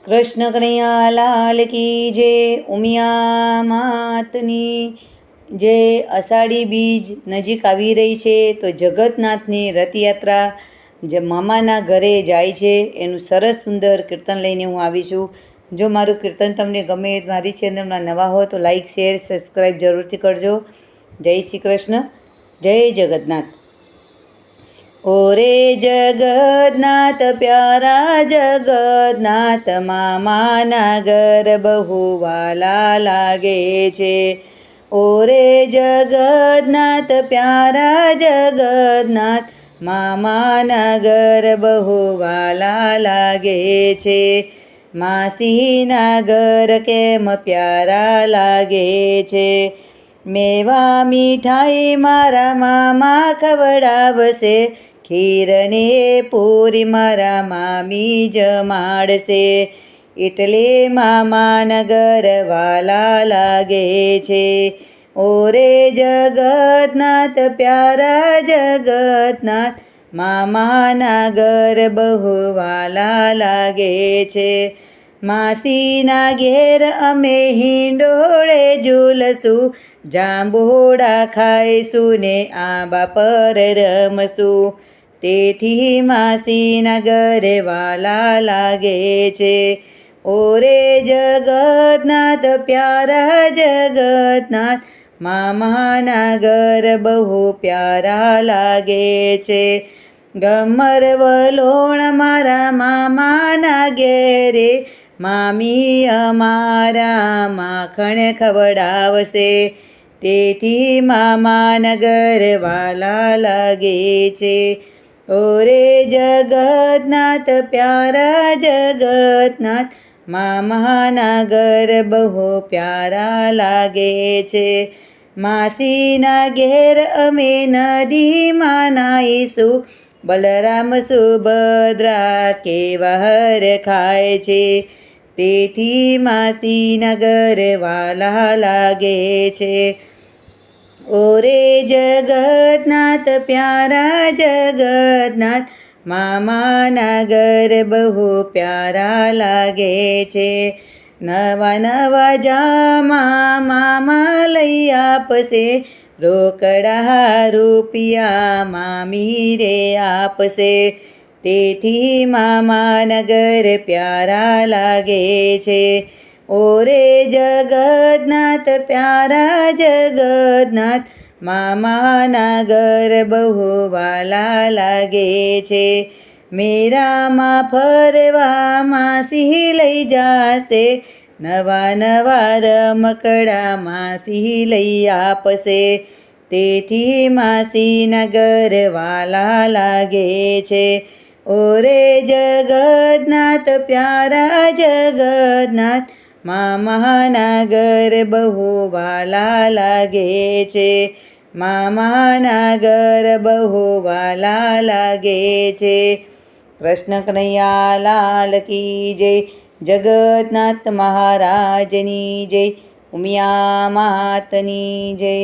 કૃષ્ણ કનૈયા લાલ કી જય, ઉમિયા માતની જય. અષાઢી બીજ નજીક આવી રહી છે તો જગન્નાથની રથયાત્રા જે મામાના ઘરે જાય છે એનું સરસ સુંદર કીર્તન લઈને હું આવી છું. જો મારું કીર્તન તમને ગમે, મારી ચેનલમાં નવા હો તો લાઈક શેર સબસ્ક્રાઈબ જરૂરથી કરજો. જય શ્રી કૃષ્ણ, જય જગન્નાથ. ઓરે જગન્નાથ પ્યારા જગન્નાથ, મામાના ઘર બહુ વાલા લાગે છે. ઓરે જગન્નાથ પ્યારા જગન્નાથ, મામાના ઘર બહુ વાલા લાગે છે. માસીના ઘર કેમ પ્યારા લાગે છે. મેવા મીઠાઈ મારા મામા ખવડાવશે, ખીરને પૂરી મારા મામી જમાડશે. એટલે મામાના ઘર વાલા લાગે છે. ઓરે જગન્નાથ પ્યારા જગન્નાથ, મામાના ઘર બહુ વાલા લાગે છે. માસીના ઘેર અમે હિંડોળે ઝૂલશું, જાંબુડા ખાઈશું ને આંબા પર રમશું. તેથી માસીના ઘરે વાલા લાગે છે. ઓરે જગન્નાથ પ્યારા જગન્નાથ, મામાના ઘર બહુ પ્યારા લાગે છે. ગમર વલોણ મારા મામાના ઘેરે, મામી અમારા માખણ ખવડાવશે. તેથી મામાના ઘર વાલા લાગે છે. ઓરે જગન્નાથ પ્યારા જગન્નાથ, મામાના ઘર બહુ પ્યારા લાગે છે. માસીના ઘેર અમે નદીમાં નાહીશું, બલરામ સુભદ્રા કેવા હર ખાય છે. તેથી માસીના ઘર વાલા લાગે છે. ઓરે જગન્નાથ પ્યારા જગન્નાથ, મામાના ઘર બહુ પ્યારા લાગે છે. નવા નવા જામા મામા લઈ આપશે, રોકડા રૂપિયા મામી રે આપશે. તેથી મામાના ઘર પ્યારા લાગે છે. ઓરે જગન્નાથ પ્યારા જગન્નાથ, મામાના ઘર બહુ વાલા લાગે છે. મેરામાં ફરવા માસી લઈ જાશે, નવા નવા રમકડા માસી લઈ આપશે. તેથી માસીના ઘર વાલા લાગે છે. ઓરે જગન્નાથ પ્યારા જગન્નાથ, મામાના ઘર બહુ વાલા લાગે છે. મામાના ઘર બહુ વાલા લાગે છે. કૃષ્ણ કનૈયા લાલ કી જય, જગન્નાથ મહારાજની જય, ઉમિયા માતની જય.